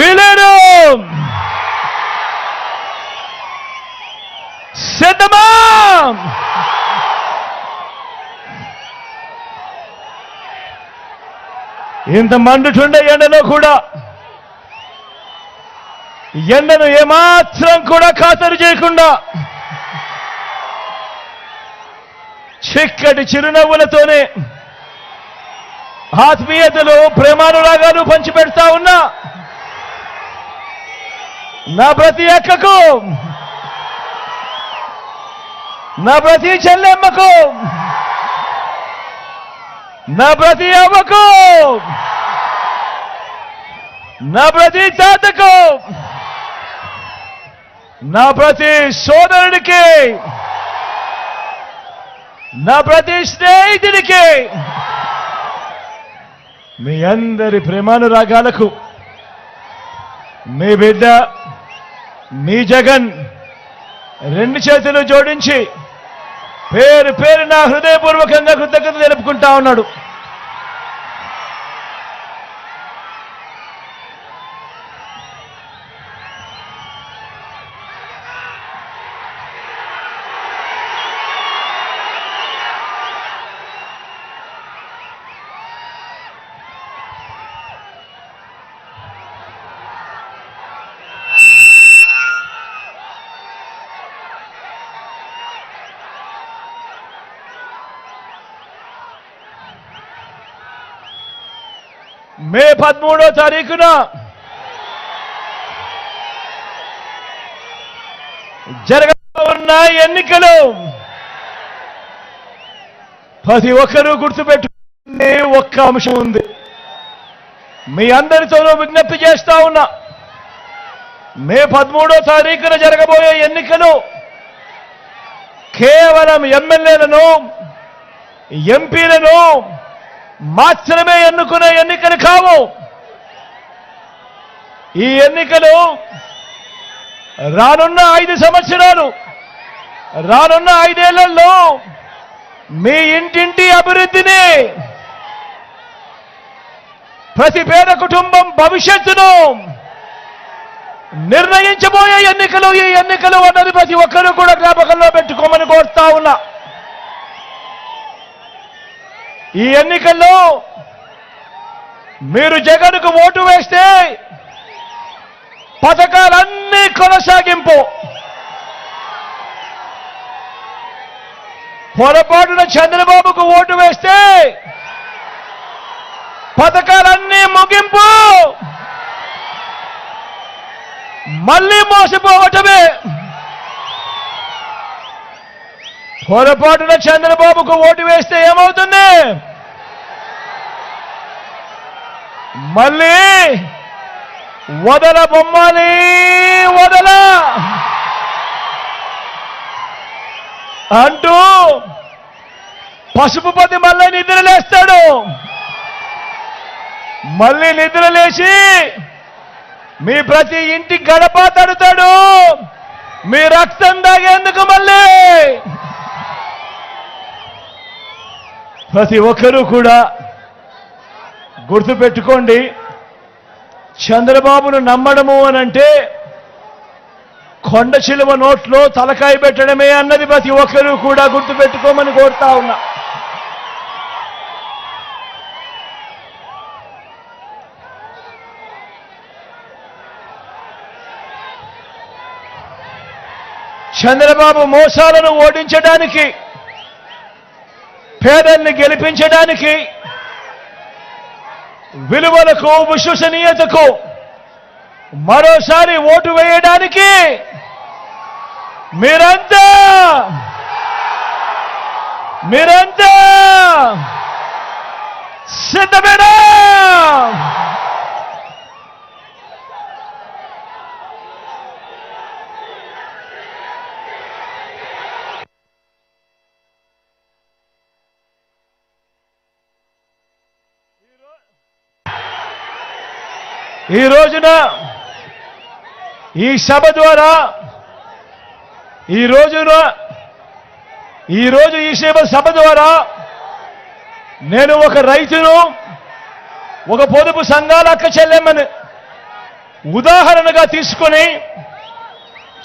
పిలుడు సిద్ధమా? ఇంత మండుచుండే ఎండలో కూడా ఎండను ఏమాత్రం కూడా ఖాతరు చేయకుండా చిక్కటి చిరునవ్వులతోనే ఆత్మీయతలు ప్రేమానురాగాలు పంచిపెడతా ఉన్నా నా ప్రతి అక్కకు, నా ప్రతి చెల్లెమ్మకు, నా ప్రతి అవ్వకు, నా ప్రతి తాతకు, నా ప్రతి సోదరుడికి, నా ప్రతి స్నేహితుడికి, మీ అందరి ప్రేమానురాగాలకు మీ బిడ్డ మీ జగన్ రెండు చేతులు జోడించి పేరు పేరు నా హృదయపూర్వకంగా కృతజ్ఞత తెలుపుకుంటా ఉన్నాడు. మే 13వ తారీఖున జరగనున్న ఎన్నికలు ప్రతి ఒక్కరూ గుర్తుపెట్టుకునే ఒక్క అంశం ఉంది. మీ అందరితోనూ విజ్ఞప్తి చేస్తా ఉన్నా, మే 13వ తారీఖున జరగబోయే ఎన్నికలు కేవలం ఎమ్మెల్యేలను ఎంపీలను మాత్రమే ఎన్నుకునే ఎన్నికలు కావు. ఈ ఎన్నికలు రానున్న 5 సంవత్సరాలు, రానున్న 5 ఏళ్లలో మీ ఇంటింటి అభివృద్ధిని, ప్రతి పేద కుటుంబం భవిష్యత్తును నిర్ణయించబోయే ఎన్నికలు ఈ ఎన్నికలు అన్నది ప్రతి ఒక్కరూ కూడా జ్ఞాపకంలో పెట్టుకోమని కోరుతా ఉన్నా. ఈ ఎన్నికల్లో మీరు జగన్కు ఓటు వేస్తే పథకాలన్నీ కొనసాగింపు, పొరపాటున చంద్రబాబుకు ఓటు వేస్తే పథకాలన్నీ ముగింపు, మళ్ళీ మోసపోవటమే. పొరపాటున చంద్రబాబుకు ఓటు వేస్తే ఏమవుతుంది? మళ్ళీ వదల బొమ్మాలి వదల అంటూ పసుపుపతి మళ్ళీ నిద్రలేస్తాడు. మళ్ళీ నిద్రలేసి మీ ప్రతి ఇంటి గడప తడుతాడు, మీ రక్తం తాగేందుకు. మళ్ళీ ప్రతి ఒక్కరూ కూడా గుర్తుపెట్టుకోండి, చంద్రబాబును నమ్మడము అనంటే కొండ చిలువ నోట్లో తలకాయ పెట్టడమే అన్నది ప్రతి ఒక్కరూ కూడా గుర్తుపెట్టుకోమని కోరుతా ఉన్నా. చంద్రబాబు మోసాలను ఓడించడానికి, పేదల్ని గెలిపించడానికి, విలువలకు విశ్వసనీయతకు మరోసారి ఓటు వేయడానికి మీరంతా సిద్ధమేనా? ఈ రోజున ఈ సభ ద్వారా ఈ సభ ద్వారా నేను ఒక రైతును, ఒక పొదుపు సంఘాల అక్క చెల్లెమ్మని, ఉదాహరణగా తీసుకొని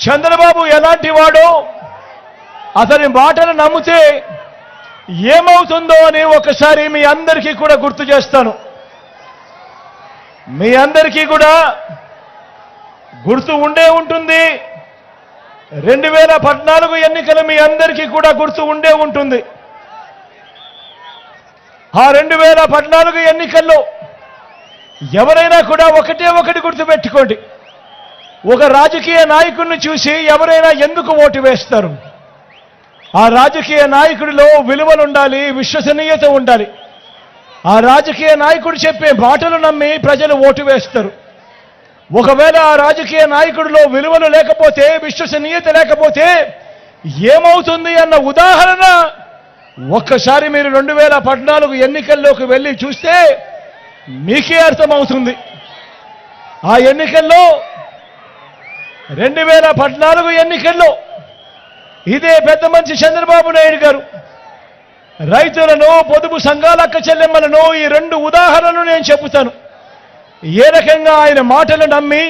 చంద్రబాబు ఎలాంటి వాడో అతని మాటలు నమ్మితే ఏమవుతుందో అని ఒకసారి మీ అందరికీ కూడా గుర్తు చేస్తాను. మీ అందరికీ కూడా గుర్తు ఉండే ఉంటుంది. 2014 ఎన్నికలు మీ అందరికీ కూడా గుర్తు ఉండే ఉంటుంది. ఆ 2014 ఎన్నికల్లో ఎవరైనా కూడా ఒకటి గుర్తుపెట్టుకోండి. ఒక రాజకీయ నాయకుడిని చూసి ఎవరైనా ఎందుకు ఓటు వేస్తారు? ఆ రాజకీయ నాయకుడిలో విలువలు ఉండాలి, విశ్వసనీయత ఉండాలి. ఆ రాజకీయ నాయకుడు చెప్పే మాటలు నమ్మి ప్రజలు ఓటు వేస్తారు. ఒకవేళ ఆ రాజకీయ నాయకుడిలో విలువలు లేకపోతే, విశ్వసనీయత లేకపోతే ఏమవుతుంది అన్న ఉదాహరణ ఒక్కసారి మీరు 2014 ఎన్నికల్లోకి వెళ్ళి చూస్తే మీకే అర్థమవుతుంది. ఆ ఎన్నికల్లో 2014 ఎన్నికల్లో ఇదే పెద్ద మనిషి చంద్రబాబు నాయుడు గారు రైతులను, పొదుపు సంఘాల అక్క చెల్లెమ్మలను ఈ 2 ఉదాహరణలు నేను చెబుతాను. ఏ రకంగా ఆయన మాటలు నమ్మి,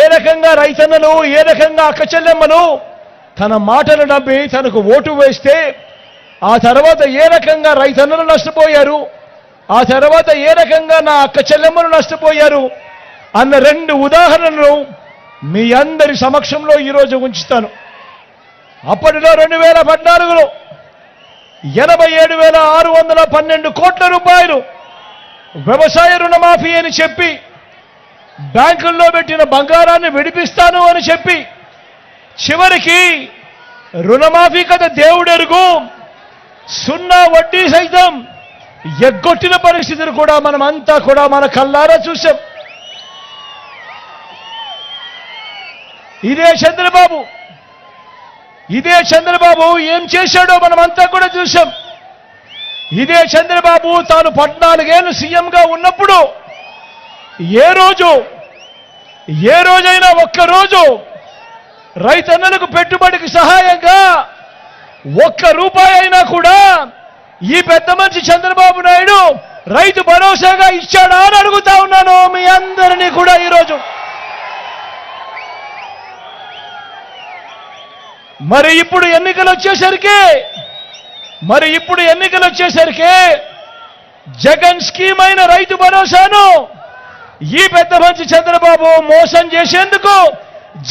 ఏ రకంగా రైతన్నలు, ఏ రకంగా అక్క చెల్లెమ్మలు తన మాటలు నమ్మి తనకు ఓటు వేస్తే ఆ తర్వాత ఏ రకంగా రైతన్నలు నష్టపోయారు, ఆ తర్వాత ఏ రకంగా నా అక్క చెల్లెమ్మలు నష్టపోయారు అన్న 2 ఉదాహరణలు మీ అందరి సమక్షంలో ఈరోజు ఉంచుతాను. అప్పటిలో 2014లో 87,612 కోట్ల రూపాయలు వ్యవసాయ రుణమాఫీ అని చెప్పి, బ్యాంకుల్లో పెట్టిన బంగారాన్ని విడిపిస్తాను అని చెప్పి, చివరికి రుణమాఫీ కథ దేవుడెరుగు, 0 వడ్డీ సైతం ఎగ్గొట్టిన పరిస్థితులు కూడా మనమంతా కూడా మన కళ్ళారా చూశాం. ఇదే చంద్రబాబు ఏం చేశాడో మనమంతా కూడా చూశాం. ఇదే చంద్రబాబు తాను 14 ఏళ్ళు సీఎంగా ఉన్నప్పుడు ఏ రోజైనా ఒక్కరోజు రైతన్నలకు పెట్టుబడికి సహాయంగా 1 రూపాయి అయినా కూడా ఈ పెద్ద మనిషి చంద్రబాబు నాయుడు రైతు భరోసాగా ఇచ్చాడా అని అడుగుతా ఉన్నాను మీ అందరినీ కూడా ఈరోజు. మరి ఇప్పుడు ఎన్నికలు వచ్చేసరికి జగన్ స్కీమ్ అయిన రైతు భరోసాను ఈ పెద్ద మనిషి చంద్రబాబు మోసం చేసేందుకు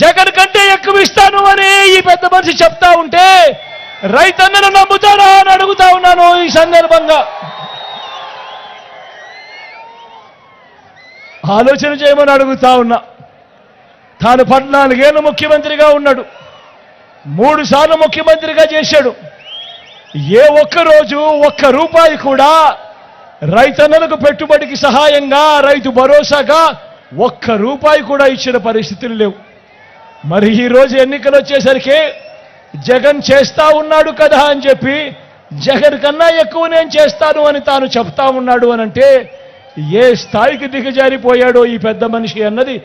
జగన్ కంటే ఎక్కువ ఇస్తాను అని ఈ పెద్ద మనిషి చెప్తా ఉంటే రైతన్నను నమ్ముతారా అని అడుగుతా ఉన్నాను ఈ సందర్భంగా. ఆలోచన చేయమని అడుగుతా ఉన్నా. తాను 14 ఏళ్ళు ముఖ్యమంత్రిగా ఉన్నాడు, 3 సార్లు ముఖ్యమంత్రిగా చేశాడు. ఏ ఒక్కరోజు 1 రూపాయి కూడా రైతన్నలకు పెట్టుబడికి సహాయంగా, రైతు భరోసాగా 1 రూపాయి కూడా ఇచ్చిన పరిస్థితులు లేవు. మరి ఈరోజు ఎన్నికలు వచ్చేసరికి జగన్ చేస్తా ఉన్నాడు కదా అని చెప్పి, జగన్ కన్నా ఎక్కువ నేను చేస్తాను అని తాను చెప్తా ఉన్నాడు అనంటే ఏ స్థాయికి దిగజారిపోయాడో ఈ పెద్ద మనిషి అన్నది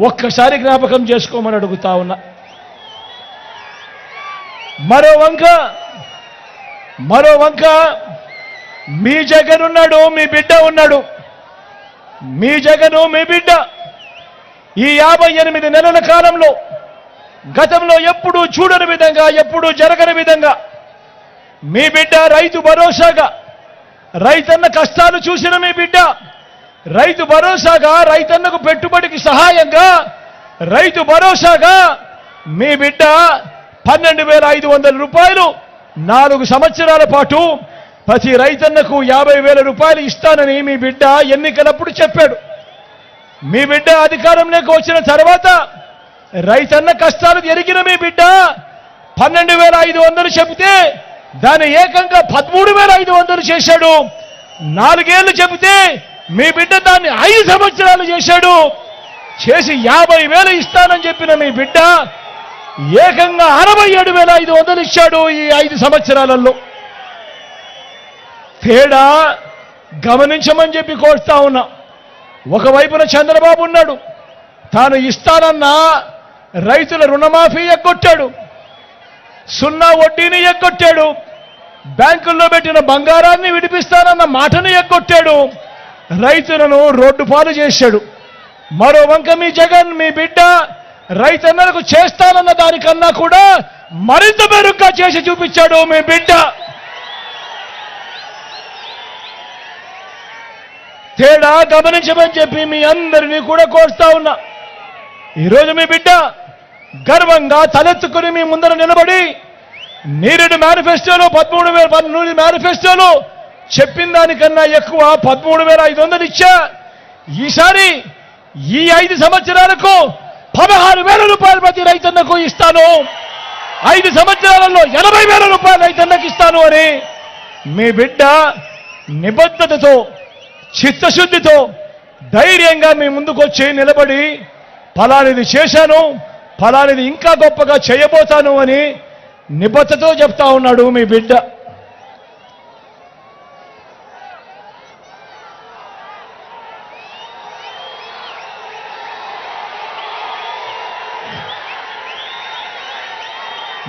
ఒక్కసారి జ్ఞాపకం చేసుకోమని అడుగుతా ఉన్నా. మరో వంక మీ జగన్ ఉన్నాడు, మీ బిడ్డ ఉన్నాడు. మీ జగను, మీ బిడ్డ ఈ 58 నెలల కాలంలో గతంలో ఎప్పుడూ చూడని విధంగా, ఎప్పుడూ జరగని విధంగా మీ బిడ్డ రైతు భరోసాగా, రైతన్న కష్టాలు చూసిన మీ బిడ్డ రైతు భరోసాగా, రైతన్నకు పెట్టుబడికి సహాయంగా, రైతు భరోసాగా మీ బిడ్డ 12,500 రూపాయలు 4 సంవత్సరాల పాటు ప్రతి రైతన్నకు 50,000 రూపాయలు ఇస్తానని మీ బిడ్డ ఎన్నికలప్పుడు చెప్పాడు. మీ బిడ్డ అధికారంలోకి వచ్చిన తర్వాత రైతన్న కష్టాలు ఎరిగిన మీ బిడ్డ 12,500 చెబితే దాన్ని ఏకంగా 13,500 చేశాడు. 4 ఏళ్లు చెబితే మీ బిడ్డ దాన్ని 5 సంవత్సరాలు చేశాడు. చేసి 50,000 ఇస్తానని చెప్పిన మీ బిడ్డ ఏకంగా 67,500 ఇచ్చాడు ఈ 5 సంవత్సరాలలో. తేడా గమనించమని చెప్పి కోరుతా ఉన్నా. ఒకవైపున చంద్రబాబు ఉన్నాడు, తాను ఇస్తానన్న రైతుల రుణమాఫీ ఎగ్గొట్టాడు, 0 వడ్డీని ఎగ్గొట్టాడు, బ్యాంకుల్లో పెట్టిన బంగారాన్ని విడిపిస్తానన్న మాటను ఎగ్గొట్టాడు, రైతులను రోడ్డు పాలు చేశాడు. మరో వంక మీ జగన్ మీ బిడ్డ రైతన్నలకు చేస్తానన్న దానికన్నా కూడా మరింత మెరుగ్గా చేసి చూపించాడు మీ బిడ్డ. తేడా గమనించమని చెప్పి మీ అందరినీ కూడా కోరుతా ఉన్నా. ఈరోజు మీ బిడ్డ గర్వంగా తలెత్తుకుని మీ ముందర నిలబడి నీరుడు మేనిఫెస్టోలో 13,000 మేనిఫెస్టోలో చెప్పిన దానికన్నా ఎక్కువ 13,500 ఇచ్చా. ఈసారి ఈ 5 సంవత్సరాలకు 16,000 రూపాయలు ప్రతి రైతన్నకు ఇస్తాను, 5 సంవత్సరాలలో 80,000 రూపాయలు రైతన్నకు ఇస్తాను అని మీ బిడ్డ నిబద్ధతతో చిత్తశుద్ధితో ధైర్యంగా మీ ముందుకు వచ్చి నిలబడి ఫలానిది చేశాను, ఫలానిది ఇంకా గొప్పగా చేయబోతాను అని నిబద్ధతతో చెప్తా ఉన్నాడు మీ బిడ్డ.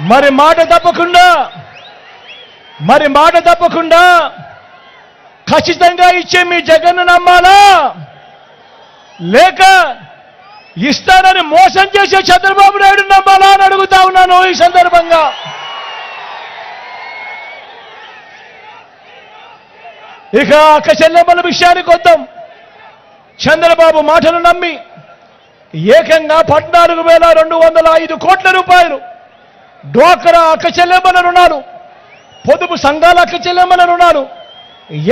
మరి మాట తప్పకుండా ఖచ్చితంగా ఇచ్చే మీ జగన్ను నమ్మాలా, లేక ఇస్తానని మోసం చేసే చంద్రబాబు నాయుడు నమ్మాలా అని అడుగుతా ఉన్నాను ఈ సందర్భంగా. ఇక అక్క చెల్లెమ్మల విషయానికి వద్దాం. చంద్రబాబు మాటలు నమ్మి ఏకంగా 14,205 కోట్ల రూపాయలు డ్వాక్రా అక్క చెల్లెమ్మల రుణాలు, పొదుపు సంఘాల అక్క చెల్లెమ్మల రుణాలు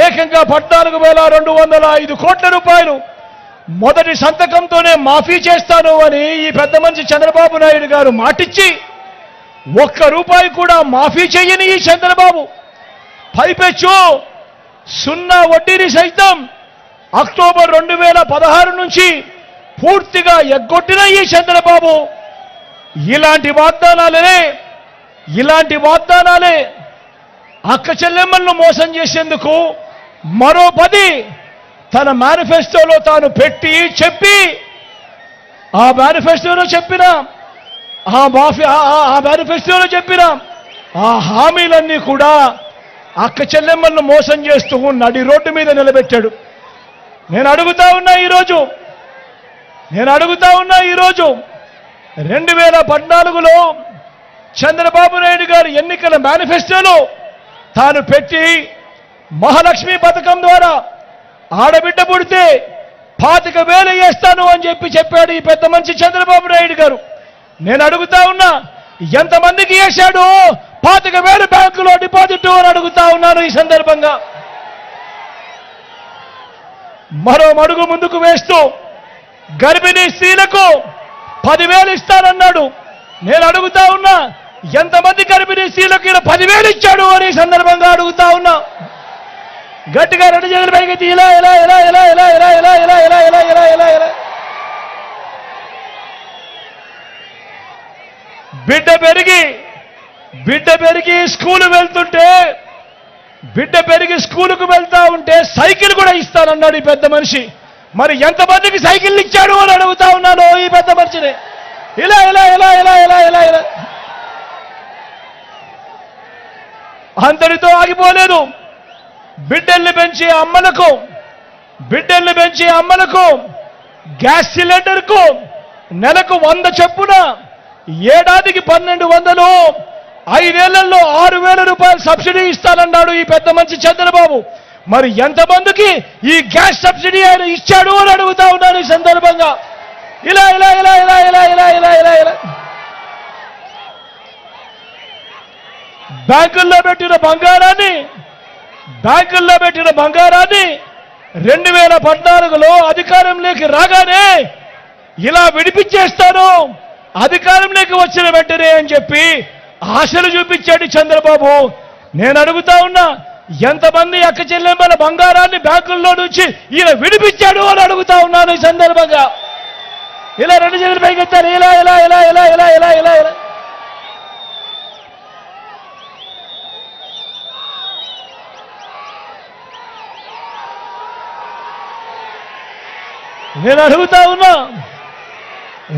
ఏకంగా 14,205 కోట్ల రూపాయలు మొదటి సంతకంతోనే మాఫీ చేస్తాను అని ఈ పెద్ద మనిషి చంద్రబాబు నాయుడు గారు మాటిచ్చి ₹1 కూడా మాఫీ చేయని ఈ చంద్రబాబు పైపెచ్చు 0 వడ్డీని సైతం అక్టోబర్ 2016 నుంచి పూర్తిగా ఎగ్గొట్టిన ఈ చంద్రబాబు ఇలాంటి వాగ్దానాలే అక్క చెల్లెమ్మలను మోసం చేసేందుకు మరో 10 తన మేనిఫెస్టోలో తాను పెట్టి చెప్పి ఆ మేనిఫెస్టోలో చెప్పిన ఆ హామీలన్నీ కూడా అక్క చెల్లెమ్మలను మోసం చేస్తూ నడి రోడ్డు మీద నిలబెట్టాడు. నేను అడుగుతా ఉన్నా ఈరోజు 2014లో చంద్రబాబు నాయుడు గారు ఎన్నికల మేనిఫెస్టోలో తాను పెట్టి మహాలక్ష్మి పథకం ద్వారా ఆడబిడ్డ పుడితే 25,000 వేస్తాను అని చెప్పాడు ఈ పెద్ద మనిషి చంద్రబాబు నాయుడు గారు. నేను అడుగుతా ఉన్నా, ఎంతమందికి వేశాడు 25,000 బ్యాంకులో డిపాజిట్ అని అడుగుతా ఉన్నాను ఈ సందర్భంగా. మరో అడుగు ముందుకు వేస్తూ గర్భిణీ స్త్రీలకు 10,000 ఇస్తానన్నాడు. నేను అడుగుతా ఉన్నా, ఎంతమంది గర్భిణీ స్త్రీలకు ఇలా 10,000 ఇచ్చాడు అని సందర్భంగా అడుగుతా ఉన్నా. గట్టిగా 2 చేతులు పైకెత్తి ఇలా బిడ్డ పెరిగి స్కూలుకు వెళ్తా ఉంటే సైకిల్ కూడా ఇస్తానన్నాడు ఈ పెద్ద మనిషి. మరి ఎంతమందికి సైకిల్ ఇచ్చాడు అని అడుగుతా ఉన్నాను ఈ పెద్ద మనిషిని. ఇలా అంతటితో ఆగిపోలేదు. బిడ్డల్ని పెంచే అమ్మలకు గ్యాస్ సిలిండర్కు నెలకు 100 చొప్పున ఏడాదికి 1,200, 5 ఏళ్లలో 6,000 రూపాయలు సబ్సిడీ ఇస్తానన్నాడు ఈ పెద్ద మనిషి చంద్రబాబు. మరి ఎంతమందికి ఈ గ్యాస్ సబ్సిడీ ఆయన ఇచ్చాడు అని అడుగుతా ఉన్నాను ఈ సందర్భంగా. ఇలా బ్యాంకుల్లో పెట్టిన బంగారాన్ని 2014లో అధికారంలోకి రాగానే ఇలా విడిపించేస్తాను అధికారంలోకి వచ్చిన వెంటనే అని చెప్పి ఆశలు చూపించాడు చంద్రబాబు. నేను అడుగుతా ఉన్నా, ఎంతమంది అక్క చెల్లెమ్మల బంగారాన్ని బ్యాంకుల్లో నుంచి ఈయన విడిపించాడు అని అడుగుతా ఉన్నాను ఈ సందర్భంగా. ఇలా 2 చేతులు పైకెత్తారు. ఇలా నేను అడుగుతా ఉన్నా,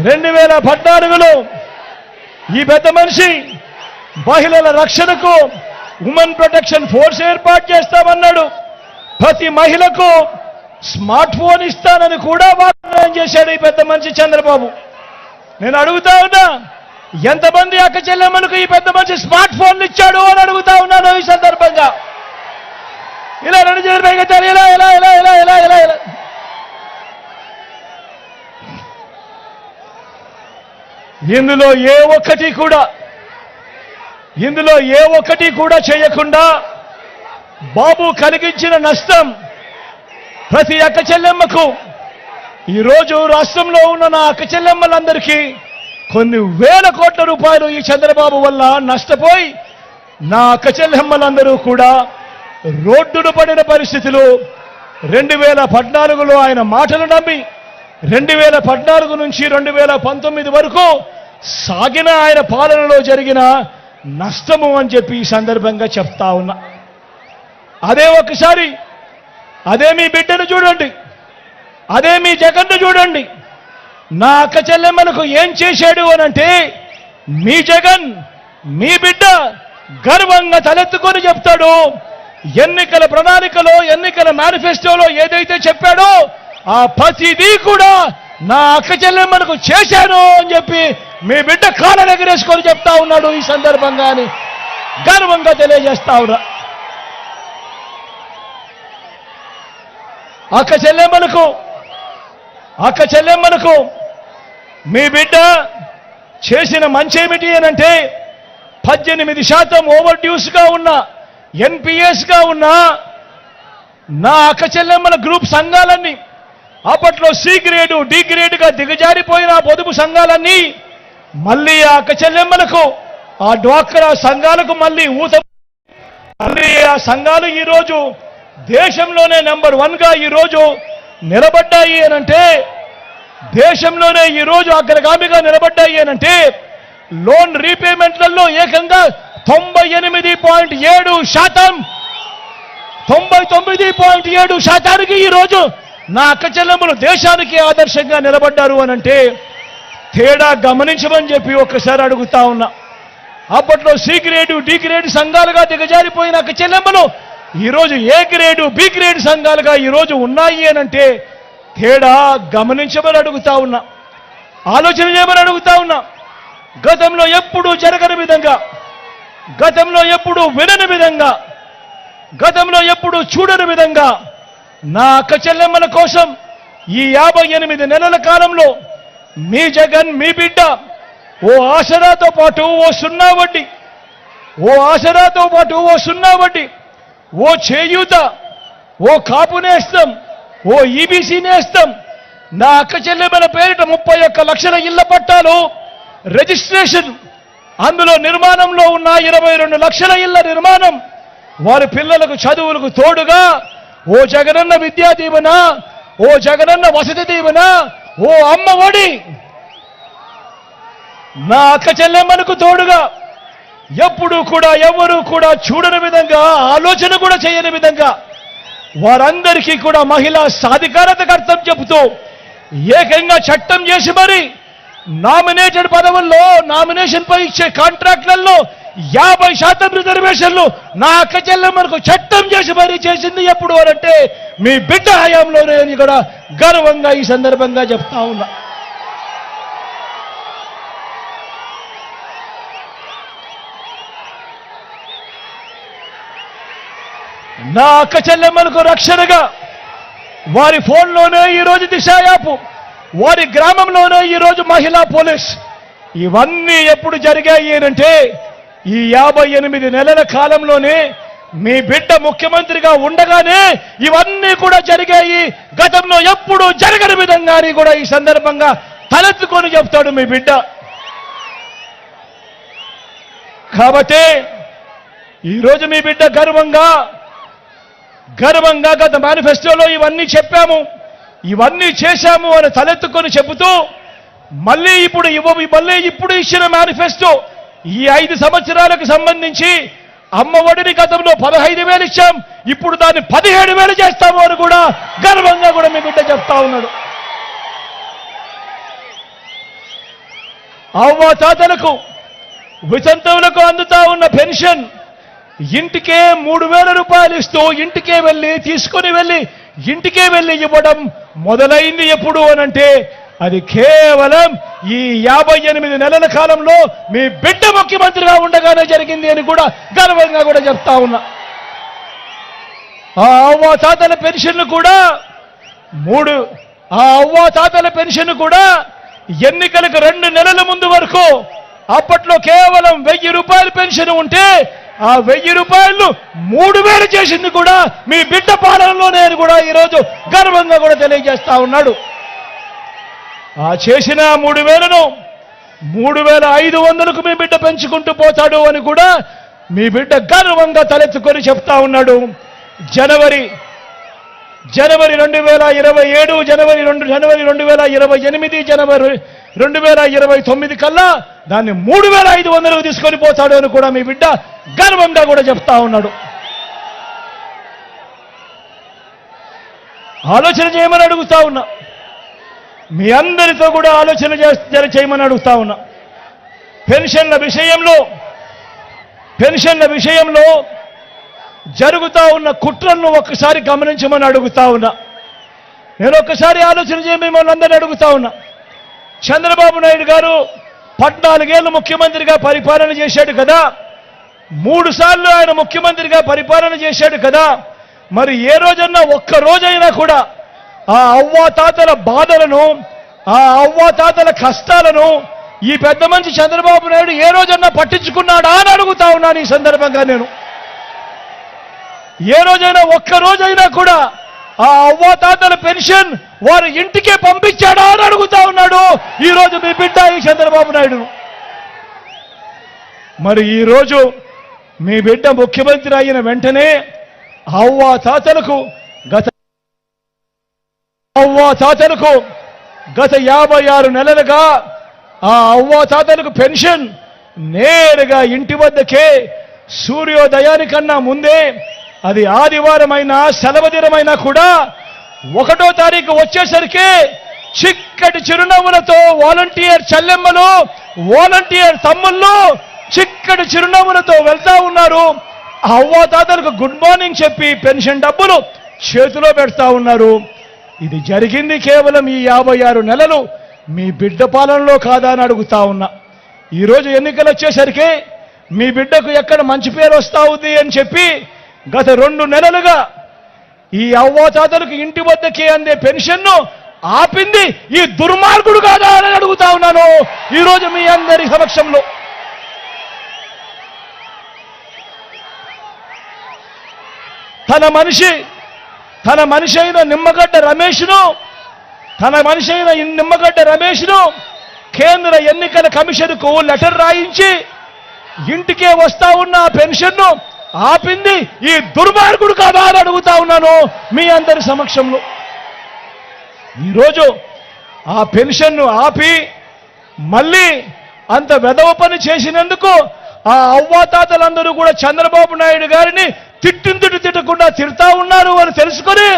2014లో ఈ పెద్ద మనిషి మహిళల రక్షణకు ఉమెన్ ప్రొటెక్షన్ ఫోర్స్ ఏర్పాటు చేస్తామన్నాడు. ప్రతి మహిళకు స్మార్ట్ ఫోన్ ఇస్తానని కూడా వాగ్దానం చేశాడు ఈ పెద్ద మనిషి చంద్రబాబు. నేను అడుగుతా ఉన్నా, ఎంతమంది అక్క చెల్లెమ్మలకు ఈ పెద్ద మనిషి స్మార్ట్ ఫోన్లు ఇచ్చాడు అని అడుగుతా ఉన్నాను ఈ సందర్భంగా. ఇలా 2 చేతులు పైకెత్తారు, ఇలా ఇలా ఇలా ఇలా ఇలా ఇలా ఇలా. ఇందులో ఏ ఒక్కటి కూడా చేయకుండా బాబు కలిగించిన నష్టం ప్రతి అక్క చెల్లెమ్మకు, ఈరోజు రాష్ట్రంలో ఉన్న నా అక్క చెల్లెమ్మలందరికీ కొన్ని వేల కోట్ల రూపాయలు ఈ చంద్రబాబు వల్ల నష్టపోయి నా అక్క చెల్లెమ్మలందరూ కూడా రోడ్డును పడిన పరిస్థితులు. 2014లో ఆయన మాటలు నమ్మి 2014 నుంచి 2019 వరకు సాగిన ఆయన పాలనలో జరిగిన నష్టము అని చెప్పి ఈ సందర్భంగా చెప్తా ఉన్నా. అదే మీ బిడ్డను చూడండి, అదే మీ జగన్ను చూడండి. నా అక్క చెల్లెమ్మలకు ఏం చేశాడు అనంటే మీ జగన్, మీ బిడ్డ గర్వంగా తలెత్తుకొని చెప్తాడు. ఎన్నికల ప్రణాళికలో, ఎన్నికల మేనిఫెస్టోలో ఏదైతే చెప్పాడో ఆ ప్రతిదీ కూడా నా అక్క చెల్లెమ్మలకు చేశాను అని చెప్పి మీ బిడ్డ కాళ్ళ ఎగరేసుకొని చెప్తా ఉన్నాడు ఈ సందర్భంగా అని గర్వంగా తెలియజేస్తా ఉన్నా. అక్క చెల్లెమ్మలకు మీ బిడ్డ చేసిన మంచేమిటి అనంటే 18% ఓవర్ డ్యూస్గా ఉన్న, ఎన్పిఎస్గా ఉన్న నా అక్క చెల్లెమ్మల గ్రూప్ సంఘాలన్నీ, అప్పట్లో సి గ్రేడు, డి గ్రేడుగా దిగజారిపోయిన పొదుపు సంఘాలన్నీ మళ్ళీ ఆ అక్క చెల్లెమ్మలకు, ఆ డ్వాక్రా సంఘాలకు మళ్ళీ ఆ సంఘాలు ఈరోజు దేశంలోనే నెంబర్ 1గా ఈరోజు నిలబడ్డాయి అనంటే, దేశంలోనే ఈరోజు అగ్రగామిగా నిలబడ్డాయి అనంటే లోన్ రీపేమెంట్లలో ఏకంగా 98.7%, 99.7%కి ఈరోజు నా అక్క చెల్లెమ్మలు దేశానికి ఆదర్శంగా నిలబడ్డారు అనంటే తేడా గమనించమని చెప్పి ఒక్కసారి అడుగుతా ఉన్నా. అప్పట్లో సి గ్రేడు, డి గ్రేడు సంఘాలుగా దిగజారిపోయిన అక్క చెల్లెమ్మలు ఈరోజు ఏ గ్రేడు, బి గ్రేడు సంఘాలుగా ఈరోజు ఉన్నాయి అనంటే తేడా గమనించమని అడుగుతా ఉన్నా, ఆలోచన చేయమని అడుగుతా ఉన్నా. గతంలో ఎప్పుడూ జరగని విధంగా, గతంలో ఎప్పుడూ వినని విధంగా, గతంలో ఎప్పుడూ చూడని విధంగా నా అక్క చెల్లెమ్మల కోసం ఈ 58 నెలల కాలంలో మీ జగన్, మీ బిడ్డ ఓ ఆసరాతో పాటు ఓ సున్నా వడ్డీ, ఓ చేయూత, ఓ కాపు నేస్తం, ఓ ఈబీసీ నేస్తం, నా అక్క చెల్లెమ్మల పేరిట 31 లక్షల ఇళ్ల పట్టాలు రిజిస్ట్రేషన్, అందులో నిర్మాణంలో ఉన్న 22 లక్షల ఇళ్ల నిర్మాణం, వారి పిల్లలకు చదువులకు తోడుగా ఓ జగనన్న విద్యా దీవెన, ఓ జగనన్న వసతి దీవెన, ఓ అమ్మ ఒడి నా అక్క చెల్లెమ్మలకు తోడుగా ఎప్పుడూ కూడా ఎవరూ కూడా చూడని విధంగా, ఆలోచన కూడా చేయని విధంగా వారందరికీ కూడా మహిళా సాధికారతకు అర్థం చెబుతూ ఏకంగా చట్టం చేసి మరి నామినేటెడ్ పదవుల్లో, నామినేషన్ పై ఇచ్చే కాంట్రాక్ట్లలో 50% రిజర్వేషన్లు నా అక్క చెల్లెమ్మలకు చట్టం చేసి మరీ చేసింది ఎప్పుడు అనంటే మీ బిడ్డ హయాంలోనే అని కూడా గర్వంగా ఈ సందర్భంగా చెప్తా ఉన్నా. నా అక్క చెల్లెమ్మలకు రక్షణగా వారి ఫోన్లోనే ఈరోజు దిశ యాప్, వారి గ్రామంలోనే ఈరోజు మహిళా పోలీస్, ఇవన్నీ ఎప్పుడు జరిగాయి అంటే ఈ 58 నెలల కాలంలోనే మీ బిడ్డ ముఖ్యమంత్రిగా ఉండగానే ఇవన్నీ కూడా జరిగాయి. గతంలో ఎప్పుడు జరగని విధంగాని కూడా ఈ సందర్భంగా తలెత్తుకొని చెప్తాడు మీ బిడ్డ. కాబట్టి ఈరోజు మీ బిడ్డ గర్వంగా గత మేనిఫెస్టోలో ఇవన్నీ చెప్పాము, ఇవన్నీ చేశాము అని తలెత్తుకొని చెబుతూ మళ్ళీ ఇప్పుడు ఇచ్చిన మేనిఫెస్టో ఈ 5 సంవత్సరాలకు సంబంధించి అమ్మ ఒడిని గతంలో 15,000 ఇచ్చాం, ఇప్పుడు దాన్ని 17,000 చేస్తాము అని కూడా గర్వంగా కూడా మీ బిడ్డ చెప్తా ఉన్నాడు. అవ్వ తాతలకు, వితంతువులకు అందుతా ఉన్న పెన్షన్ ఇంటికే 3,000 రూపాయలు ఇస్తూ ఇంటికే వెళ్ళి తీసుకుని వెళ్ళి ఇంటికే వెళ్ళి ఇవ్వడం మొదలైంది ఎప్పుడు అనంటే అది కేవలం ఈ 58 నెలల కాలంలో మీ బిడ్డ ముఖ్యమంత్రిగా ఉండగానే జరిగింది అని కూడా గర్వంగా కూడా చెప్తా ఉన్నా. ఆ అవ్వ తాతల పెన్షన్ కూడా ఎన్నికలకు 2 నెలల ముందు వరకు అప్పట్లో కేవలం 1000 రూపాయల పెన్షన్ ఉంటే ఆ 1000 రూపాయలు 3000 చేసింది కూడా మీ బిడ్డ పాలనలోనే అని కూడా ఈరోజు గర్వంగా కూడా తెలియజేస్తా ఉన్నాడు. ఆ చేసిన 3000ను 3500కు మీ బిడ్డ పెంచుకుంటూ పోతాడు అని కూడా మీ బిడ్డ గర్వంగా తలెత్తుకొని చెప్తా ఉన్నాడు. జనవరి 2027, జనవరి 2028, జనవరి 2029 కల్లా దాన్ని 3500కు తీసుకొని పోతాడు అని కూడా మీ బిడ్డ గర్వంగా కూడా చెప్తా ఉన్నాడు. ఆలోచన చేయమని అడుగుతా ఉన్నా. మీ అందరితో కూడా ఆలోచన చేయమని అడుగుతా ఉన్నా. పెన్షన్ల విషయంలో జరుగుతా ఉన్న కుట్రలను ఒక్కసారి గమనించమని అడుగుతా ఉన్నా. నేను ఒక్కసారి ఆలోచన చేయమని మనందరినీ అడుగుతా ఉన్నా. చంద్రబాబు నాయుడు గారు 14 ఏళ్ళు ముఖ్యమంత్రిగా పరిపాలన చేశాడు కదా, 3 సార్లు ఆయన ముఖ్యమంత్రిగా పరిపాలన చేశాడు కదా. మరి ఏ రోజన్నా ఒక్క రోజైనా కూడా ఆ అవ్వాతాతల బాధలను, ఆ అవ్వాతాతల కష్టాలను ఈ పెద్ద మనిషి చంద్రబాబు నాయుడు ఏ రోజన్నా పట్టించుకున్నాడా అని అడుగుతా ఉన్నాను. ఈ సందర్భంగా నేను ఏ రోజైనా ఒక్క రోజైనా కూడా ఆ అవ్వాతాతల పెన్షన్ వారి ఇంటికే పంపించాడా అని అడుగుతా ఉన్నాడు ఈరోజు మీ బిడ్డ ఈ చంద్రబాబు నాయుడు. మరి ఈరోజు మీ బిడ్డ ముఖ్యమంత్రి అయిన వెంటనే అవ్వాతాతలకు గత 56 నెలలుగా ఆ అవ్వాతాతలకు పెన్షన్ నేరుగా ఇంటి వద్దకే సూర్యోదయానికన్నా ముందే, అది ఆదివారమైనా సెలవు దినమైనా కూడా 1వ తారీఖు వచ్చేసరికి చిక్కటి చిరునవ్వులతో వాలంటీర్ చెల్లెమ్మలు, వాలంటీర్ తమ్ముళ్ళు చిక్కటి చిరునవ్వులతో వెళ్తా ఉన్నారు. అవ్వాతాతలకు గుడ్ మార్నింగ్ చెప్పి పెన్షన్ డబ్బులు చేతిలో పెడతా ఉన్నారు. ఇది జరిగింది కేవలం ఈ 56 నెలలు మీ బిడ్డ పాలనలో కాదా అని అడుగుతా ఉన్నా. ఈరోజు ఎన్నికలు వచ్చేసరికి మీ బిడ్డకు ఎక్కడ మంచి పేరు వస్తా ఉంది అని చెప్పి గత 2 నెలలుగా ఈ అవ్వాతాతలకు ఇంటి వద్దకే అందే పెన్షన్ను ఆపింది ఈ దుర్మార్గుడు కాదా అని అడుగుతా ఉన్నాను ఈరోజు మీ అందరి సమక్షంలో. తన మనిషి అయిన నిమ్మగడ్డ రమేష్ను కేంద్ర ఎన్నికల కమిషన్కు లెటర్ రాయించి ఇంటికే వస్తా ఉన్న పెన్షన్ను ఆపింది ఈ దుర్మార్గుడు కాదా అని అడుగుతా ఉన్నాను మీ అందరి సమక్షంలో. ఈరోజు ఆ పెన్షన్ను ఆపి మళ్ళీ అంత వెధవ పని చేసినందుకు ఆ అవ్వాతాతలందరూ కూడా చంద్రబాబు నాయుడు గారిని తిట్టకుండా తిడతా ఉన్నారు అని తెలుసుకొని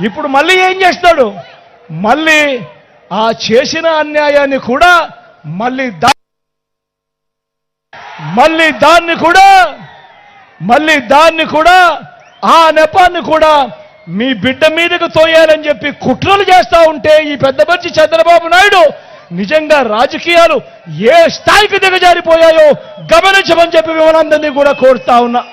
ఇప్పుడు మళ్ళీ ఏం చేస్తాడు? మళ్ళీ ఆ చేసిన అన్యాయాన్ని కూడా మళ్ళీ దాన్ని కూడా ఆ నెపాన్ని కూడా మీ బిడ్డ మీదకు తోయాలని చెప్పి కుట్రలు చేస్తా ఉంటే ఈ పెద్ద మనిషి చంద్రబాబు నాయుడు నిజంగా రాజకీయాలు ఏ స్థాయికి దిగజారిపోయాయో గమనించమని చెప్పి మిమ్మల్ని కూడా కోరుతా ఉన్నా.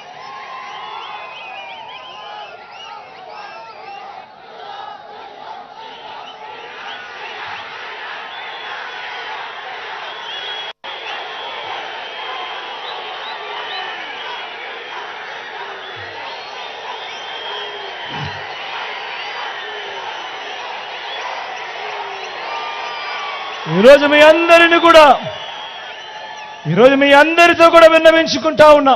ఈరోజు మీ అందరితో కూడా విన్నవించుకుంటా ఉన్నా.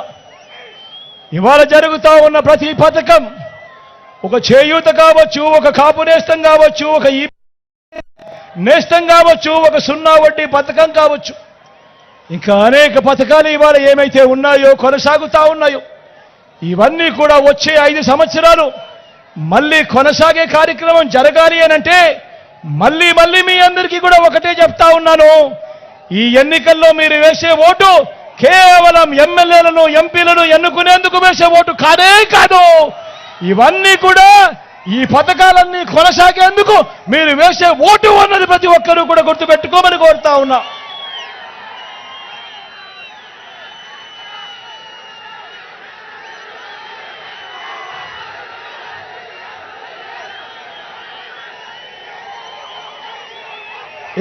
ఇవాళ జరుగుతా ఉన్న ప్రతి పథకం, ఒక చేయూత కావచ్చు, ఒక కాపు నేస్తం కావచ్చు, ఒక నేస్తం కావచ్చు, ఒక 0 వడ్డీ పథకం కావచ్చు, ఇంకా అనేక పథకాలు ఇవాళ ఏమైతే ఉన్నాయో కొనసాగుతా ఉన్నాయో ఇవన్నీ కూడా వచ్చే 5 సంవత్సరాలు మళ్ళీ కొనసాగే కార్యక్రమం జరగాలి అనంటే మళ్ళీ మీ అందరికీ కూడా ఒకటే చెప్తా ఉన్నాను. ఈ ఎన్నికల్లో మీరు వేసే ఓటు కేవలం ఎమ్మెల్యేలను, ఎంపీలను ఎన్నుకునేందుకు వేసే ఓటు కాదే కాదు. ఇవన్నీ కూడా ఈ పథకాలన్నీ కొనసాగేందుకు మీరు వేసే ఓటు అన్నది ప్రతి ఒక్కరూ కూడా గుర్తుపెట్టుకోమని కోరుతా ఉన్నా.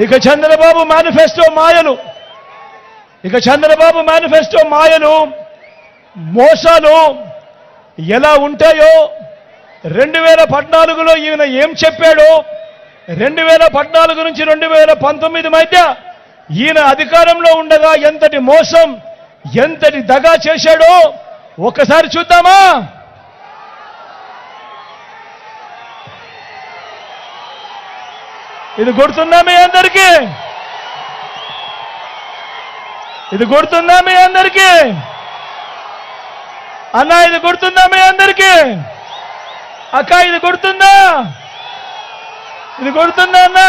ఇక చంద్రబాబు మేనిఫెస్టో మాయలు మోసాలు ఎలా ఉంటాయో 2014లో ఈయన ఏం చెప్పాడో 2014 నుంచి 2019 మధ్య ఈయన అధికారంలో ఉండగా ఎంతటి మోసం ఎంతటి దగా చేశాడో ఒక్కసారి చూద్దామా. ఇది గుర్తుందా మీ అందరికీ? అన్నా ఇది గుర్తుందా మీ అందరికీ? అక్క ఇది గుర్తుందా అన్నా?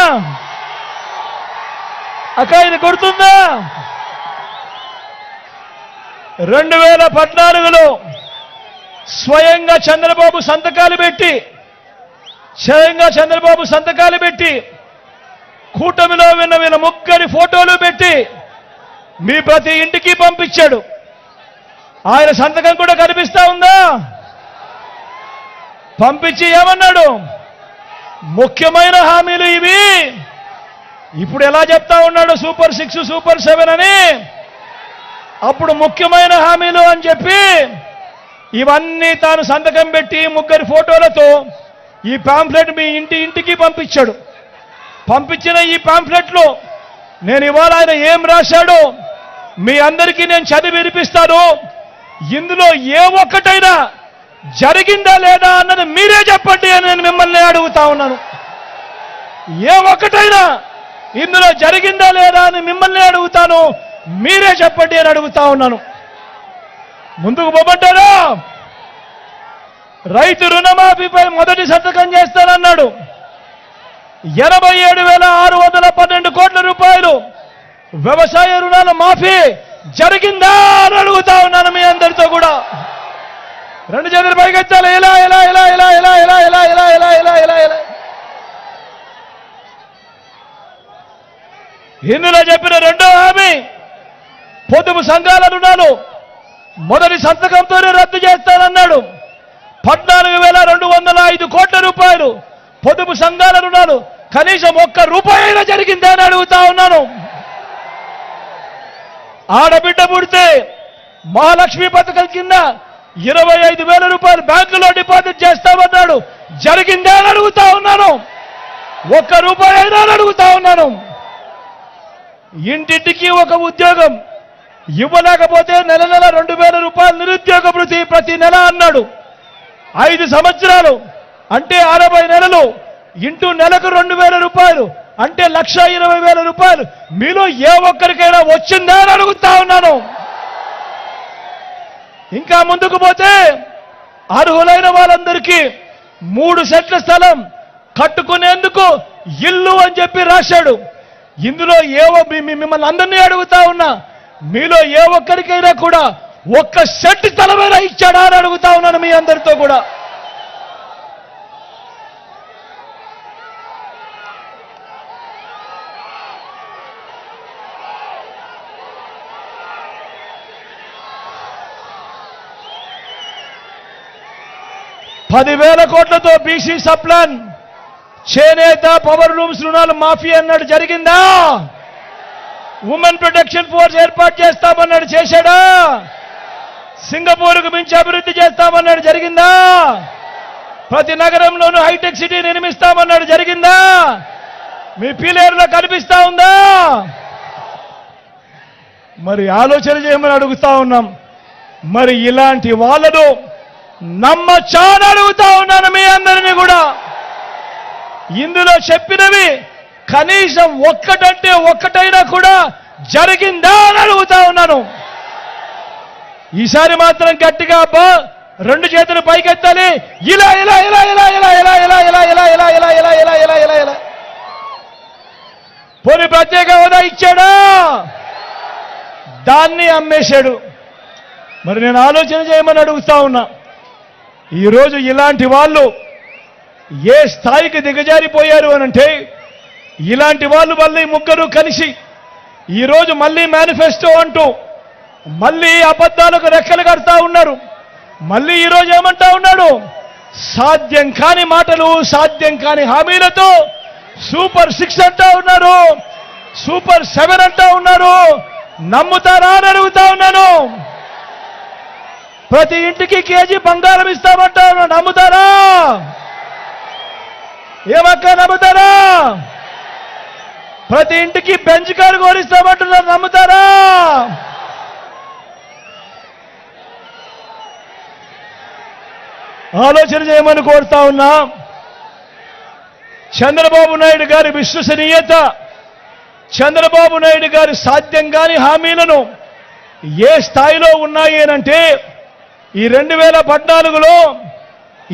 అక్క ఇది గుర్తుందా? 2014లో స్వయంగా చంద్రబాబు సంతకాలు పెట్టి కూటమిలో విన్న ముగ్గురి ఫోటోలు పెట్టి మీ ప్రతి ఇంటికి పంపించాడు. ఆయన సంతకం కూడా కనిపిస్తా ఉందా? పంపించి ఏమన్నాడు? ముఖ్యమైన హామీలు ఇవి. ఇప్పుడు ఎలా చెప్తా ఉన్నాడు? సూపర్ 6 సూపర్ 7 అని. అప్పుడు ముఖ్యమైన హామీలు అని చెప్పి ఇవన్నీ తాను సంతకం పెట్టి ముగ్గురి ఫోటోలతో ఈ పాంఫ్లెట్ మీ ఇంటికి పంపించాడు. పంపించిన ఈ పాంఫ్లెట్లో నేను ఇవాళ ఆయన ఏం రాశాడో మీ అందరికీ నేను చదివి వినిపిస్తాను. ఇందులో ఏ ఒక్కటైనా జరిగిందా లేదా అన్నది మీరే చెప్పండి అని నేను మిమ్మల్ని అడుగుతా ఉన్నాను. ఏ ఒక్కటైనా ఇందులో జరిగిందా లేదా అని మిమ్మల్ని అడుగుతాను, మీరే చెప్పండి అని అడుగుతా ఉన్నాను. ముందుకు పోమంటారా? రైతు రుణమాఫీపై మొదటి సంతకం చేస్తానన్నాడు. 87,612 కోట్ల రూపాయలు వ్యవసాయ రుణాల మాఫీ జరిగిందా అని అడుగుతా ఉన్నాను మీ అందరితో కూడా. రెండు చేతులు పైకెత్తాలి. ఇలా ఇలా ఇలా ఇలా ఇలా ఇలా ఇలా ఇలా ఇలా ఇలా ఇలా ఇలా ఇందులో చెప్పిన రెండో హామీ పొదుపు సంఘాల రుణాలు మొదటి సంతకంతోనే రద్దు చేస్తానన్నాడు. 14,205 కోట్ల రూపాయలు పొదుపు సంఘాల రుణాలు కనీసం ఒక్క రూపాయైనా జరిగిందా అని అడుగుతా ఉన్నాను. ఆడబిడ్డ పుడితే మహాలక్ష్మి పథకం కింద 25,000 రూపాయలు బ్యాంకులో డిపాజిట్ చేస్తామన్నాడు. జరిగిందా అని అడుగుతా ఉన్నాను. ఒక్క రూపాయి అయినా అని అడుగుతా ఉన్నాను. ఇంటింటికి ఒక ఉద్యోగం ఇవ్వలేకపోతే నెల 2,000 రూపాయలు నిరుద్యోగ భృతి ప్రతి నెల అన్నాడు. 5 సంవత్సరాలు అంటే 60 నెలలు ఇంటూ నెలకు 2,000 రూపాయలు అంటే 1,20,000 రూపాయలు మీలో ఏ ఒక్కరికైనా వచ్చిందా అని అడుగుతా ఉన్నాను. ఇంకా ముందుకు పోతే అర్హులైన వాళ్ళందరికీ 3 సెంట్ల స్థలం కట్టుకునేందుకు ఇల్లు అని చెప్పి రాశాడు. ఇందులో మిమ్మల్ని అందరినీ అడుగుతా ఉన్నా, మీలో ఏ ఒక్కరికైనా కూడా ఒక్క సెంటు స్థలమైనా ఇచ్చాడా అని అడుగుతా ఉన్నాను మీ అందరితో కూడా. ₹10,000 కోట్లతో బీసీ సప్లాన్ చేనేత పవర్ లూమ్స్ రుణాలు మాఫీ అన్నాడు. జరిగిందా? ఉమెన్ ప్రొటెక్షన్ ఫోర్స్ ఏర్పాటు చేస్తామన్నాడు. చేశాడా? సింగపూర్కు మించి అభివృద్ధి చేస్తామన్నాడు. జరిగిందా? ప్రతి నగరంలోనూ హైటెక్ సిటీ నిర్మిస్తామన్నాడు. జరిగిందా? మీ పీలేరులో కనిపిస్తా ఉందా? మరి ఆలోచన చేయమని అడుగుతా ఉన్నాం. మరి ఇలాంటి వాళ్ళను నమ్మచ్చా అని అడుగుతా ఉన్నాను మీ అందరినీ కూడా. ఇందులో చెప్పినవి కనీసం ఒక్కటంటే ఒక్కటైనా కూడా జరిగిందా అని అడుగుతా ఉన్నాను. ఈసారి మాత్రం గట్టిగా అబ్బా 2 చేతులు పైకెత్తాలి. ఇలా ఇలా ఇలా ఇలా ఇలా ఇలా ఇలా ఇలా ఇలా ఇలా ఇలా ఇలా ఇలా ఇలా ఇలా ఇలా పోనీ ప్రత్యేక హోదా ఇచ్చాడా? దాన్ని అమ్మేశాడు. మరి నేను ఆలోచన చేయమని అడుగుతా ఉన్నా. ఈరోజు ఇలాంటి వాళ్ళు ఏ స్థాయికి దిగజారిపోయారు అనంటే ఇలాంటి వాళ్ళు మళ్ళీ ముగ్గురు కలిసి ఈరోజు మళ్ళీ మేనిఫెస్టో అంటూ మళ్ళీ అబద్ధాలకు రెక్కలు కడతా ఉన్నారు. మళ్ళీ ఈరోజు ఏమంటా ఉన్నాడు? సాధ్యం కాని మాటలు, సాధ్యం కాని హామీలతో సూపర్ 6 అంటా ఉన్నారు, సూపర్ 7 అంటా ఉన్నారు. నమ్ముతారా అని అడుగుతా ఉన్నాను. ప్రతి ఇంటికి కేజీ బంగారం ఇస్తామంటా ఉన్నాను. నమ్ముతారా? ఏమక్క నమ్ముతారా? ప్రతి ఇంటికి బెంచ్ కారు కోరిస్తామంటున్నారు. నమ్ముతారా? ఆలోచన చేయమని కోరుతా ఉన్నా. చంద్రబాబు నాయుడు గారి విశ్వసనీయత, చంద్రబాబు నాయుడు గారి సాధ్యం కాని హామీలను ఏ స్థాయిలో ఉన్నాయి అనంటే ఈ 2014లో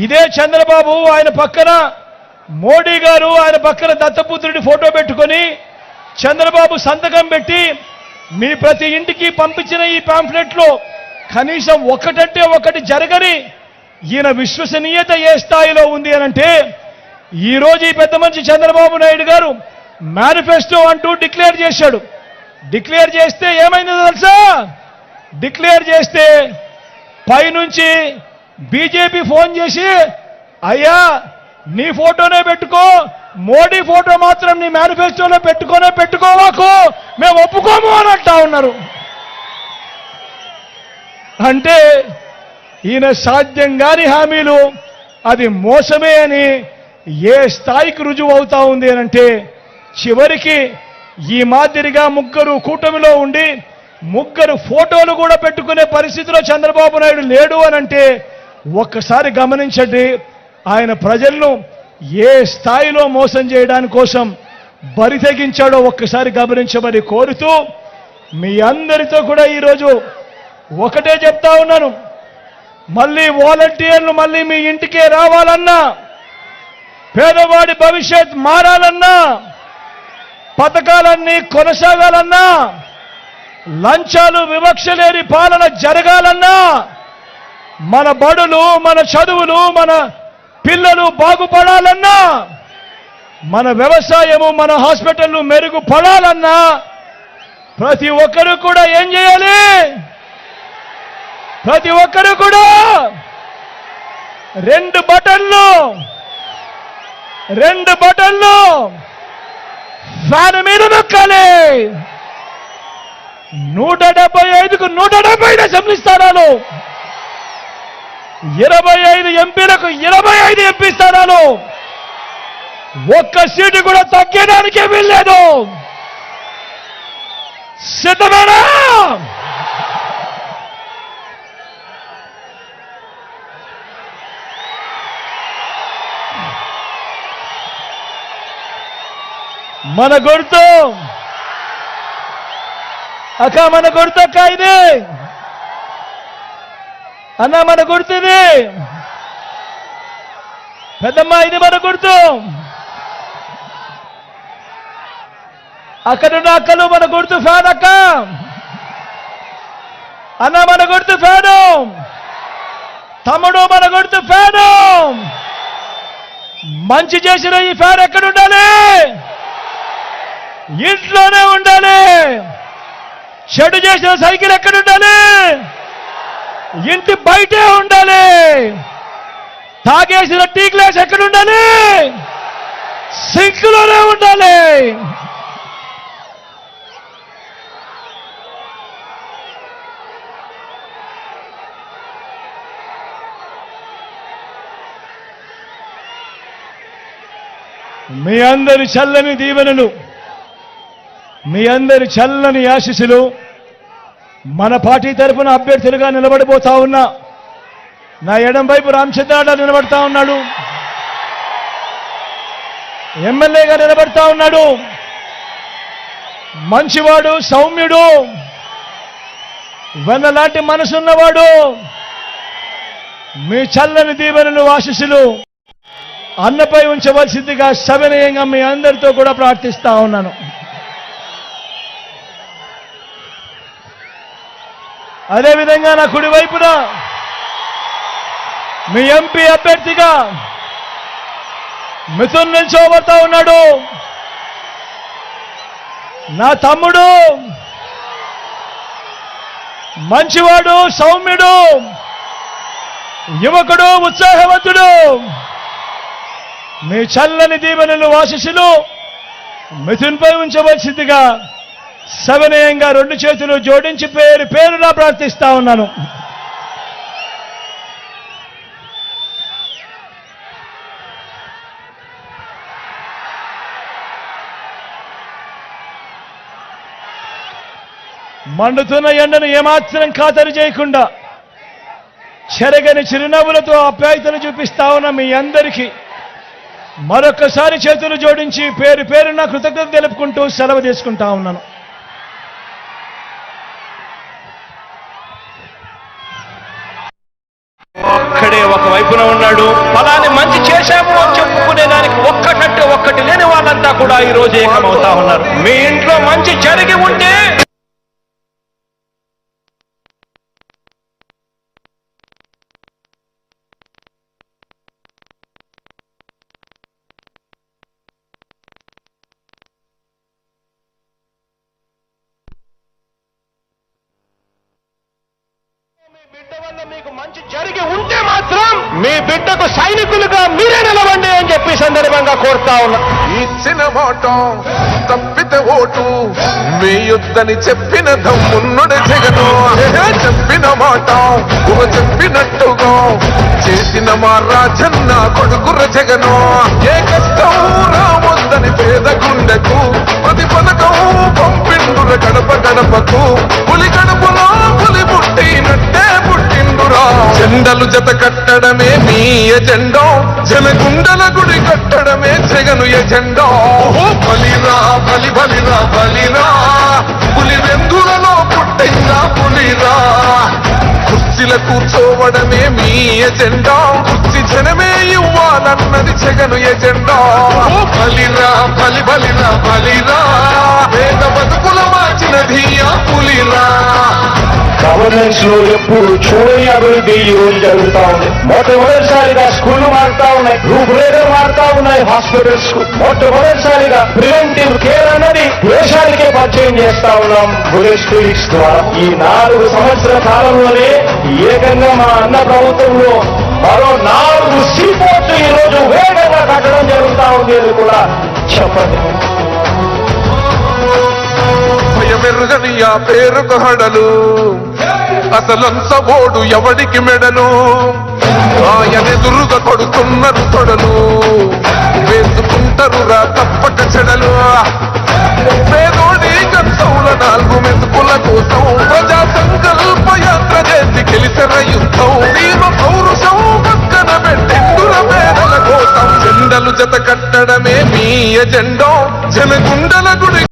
ఇదే చంద్రబాబు ఆయన పక్కన మోడీ గారు, ఆయన పక్కన దత్తపుత్రుడి ఫోటో పెట్టుకొని చంద్రబాబు సంతకం పెట్టి మీ ప్రతి ఇంటికి పంపించిన ఈ పాంఫ్లెట్లో కనీసం ఒకటంటే ఒకటి జరగని ఈయన విశ్వసనీయత ఏ స్థాయిలో ఉంది అనంటే ఈరోజు ఈ పెద్ద మనిషి చంద్రబాబు నాయుడు గారు మేనిఫెస్టో అంటూ డిక్లేర్ చేశాడు. డిక్లేర్ చేస్తే ఏమైందో తెలుసా? డిక్లేర్ చేస్తే పైనుంచి బీజేపీ ఫోన్ చేసి, అయ్యా నీ ఫోటోనే పెట్టుకో, మోడీ ఫోటో మాత్రం నీ మేనిఫెస్టోలో పెట్టుకోవాకు, మేము ఒప్పుకోము అని అంటా ఉన్నారు. అంటే ఈయన సాధ్యం కాని హామీలు అది మోసమే అని ఏ స్థాయికి రుజువు అవుతా ఉంది అనంటే చివరికి ఈ మాదిరిగా ముగ్గురు కూటమిలో ఉండి ముగ్గురు ఫోటోలు కూడా పెట్టుకునే పరిస్థితిలో చంద్రబాబు నాయుడు లేడు అనంటే ఒక్కసారి గమనించండి ఆయన ప్రజలను ఏ స్థాయిలో మోసం చేయడానికి కోసం బరి తెగించాడో ఒక్కసారి గమనించమని కోరుతూ మీ అందరితో కూడా ఈరోజు ఒకటే చెప్తా ఉన్నాను. మళ్ళీ వాలంటీర్లు మళ్ళీ మీ ఇంటికే రావాలన్నా, పేదవాడి భవిష్యత్ మారాలన్నా, పథకాలన్నీ కొనసాగాలన్నా, లంచాలు వివక్ష లేని పాలన జరగాలన్నా, మన బడులు, మన చదువులు, మన పిల్లలు బాగుపడాలన్నా, మన వ్యవసాయము, మన హాస్పిటళ్లు మెరుగుపడాలన్నా ప్రతి ఒక్కరూ కూడా ఏం చేయాలి? ప్రతి ఒక్కరూ కూడా 2 బటన్లు ఫ్యాన్ మీద నొక్కాలి. 175కు 170 అసెంబ్లీ స్థానాలు, 25 ఎంపీలకు 25 ఎంపీ స్థానాలు, ఒక్క సీటు కూడా తగ్గడానికే వీల్లేదు. సిద్ధమేనా? మన గుర్తు అక్క, మన గుర్తు అక్క ఇది అన్న, మన గుర్తు ఇది పెద్దమ్మ, ఇది మన గుర్తు. అక్కడున్న అక్కలు మన గుర్తు ఫ్యాన్ అక్క, అన్న మన గుర్తు ఫ్యాను, తమ్ముడు మన గుర్తు ఫ్యాను. మంచి చేసిన ఈ ఫ్యాన్ ఎక్కడుండాలి? ఇంట్లోనే ఉండాలి. చెడు చేసిన సైకిల్ ఎక్కడుండాలి? ఇంటి బయటే ఉండాలి. తాగేసిన టీ గ్లాస్ ఎక్కడుండాలి? సింక్లోనే ఉండాలి. మీ అందరి చల్లని దీవెనలు, మీ అందరి చల్లని ఆశీస్సులు మన పార్టీ తరఫున అభ్యర్థులుగా నిలబడిపోతా ఉన్నా. నా ఎడం వైపు రామచంద్రారావు నిలబడతా ఉన్నాడు, ఎమ్మెల్యేగా నిలబడతా ఉన్నాడు. మంచివాడు, సౌమ్యుడు, వెన్నలాంటి మనసున్నవాడు. మీ చల్లని దీవెనలు, ఆశీస్సులు అన్నపై ఉంచవలసిందిగా సవినయంగా మీ అందరితో కూడా ప్రార్థిస్తా ఉన్నాను. అదేవిధంగా నా కుడివైపున మీ ఎంపీ అభ్యర్థిగా మిథున్ నిల్చోబడతా ఉన్నాడు. నా తమ్ముడు మంచివాడు, సౌమ్యుడు, యువకుడు, ఉత్సాహవంతుడు. మీ చల్లని దీవెనలు ఆశీస్సులు మిథున్పై ఉంచవలసిందిగా సవినయంగా రెండు చేతులు జోడించి పేరు పేరులా ప్రార్థిస్తా ఉన్నాను. మండుతున్న ఎండను ఏమాత్రం ఖాతరు చేయకుండా చెరగని చిరునవ్వులతో ఆప్యాయతను చూపిస్తా ఉన్న మీ అందరికీ మరొకసారి చేతులు జోడించి పేరు పేరున కృతజ్ఞత తెలుపుకుంటూ సెలవు తీసుకుంటా ఉన్నాను. ఒక్కడే ఒకవైపున ఉన్నాడు. ఫలాన్ని మంచి చేశాము అని చెప్పుకునే దానికి ఒక్కటంటే ఒక్కటి లేని వాళ్ళంతా కూడా ఈ రోజు ఏకమవుతా ఉన్నారు. మీ ఇంట్లో మంచి జరిగి ఉంటే బిడ్డ వల్ల మీకు మంచి జరిగి ఉంటే మాత్రం మీ బిడ్డకు సైనికులుగా మీరే నిలవండి అని చెప్పి సందర్భంగా కోరుతా ఉన్నా. ఇచ్చిన మాట తప్పితే ఓటు వేయొద్దని చెప్పిన దమ్మున్నడు జగను. చెప్పిన మాట చెప్పినట్టుగా చేసిన మా రాజన్న కొడుకుర జగను. ఏ కష్టం రావద్దని పేద గుండెకు ప్రతి పథకం పంపిండుర గడప గడపకు. పులి గడపలో పులి పుట్టినట్టే పుట్టిండురా. జెండలు జత కట్టడమే మీ ఎజెండా, జనగుండల గుడి కట్టడమే జగను ఎజెండా. బలిరా బలి బలిరా బలిరా, పులి వెందులలో పుట్టిందా పులిరా. కుర్చీల కూర్చోవడమే మీ ఎజెండా, కుర్చీ జనమే ఇవ్వాలన్నది జగను ఎజెండా. బలిరా బలి బలిరా బలిరా, పేద బతుకుల మార్చినది ఆ పులిరా. గవర్నెన్స్ లో ఎప్పుడు చూడని అభివృద్ధి ఈ రోజు జరుగుతా ఉంది. మొట్టమొదటిసారిగా స్కూళ్లు మారుతా ఉన్నాయి, రూపురేఖలు మారుతా ఉన్నాయి. హాస్పిటల్స్ మొట్టమొదటిసారిగా ప్రివెంటివ్ కేర్ అన్నది దేశానికే పరిచయం చేస్తా ఉన్నాం బుల్లెట్ క్లినిక్స్ ద్వారా. ఈ 4 సంవత్సరాల కాలంలోనే ఏకంగా మా అన్న ప్రభుత్వంలో మరో 4 సీపోర్ట్లు ఈ రోజు వేగంగా కట్టడం జరుగుతా ఉంది అని కూడా చెప్పండి. భయమెరుగని ఆ పేరుకు హడలు, అసలంచబోడు ఎవడికి మెడలు. ఆయనెదురుగా కొడుతున్నారు తొడలు, వేసుకుంటారు రా తప్పక చెడలు. పేదోడి కంచంల 4 మెతుకుల కోసం ప్రజా సంకల్ప యాత్ర చేసి గెలిచిన యుద్ధం. దీమ పౌరుషం పక్కన పెట్టిండుర పేదల కోసం. జెండలు జత కట్టడమే మీ ఎజెండా, జనగుండల గుడి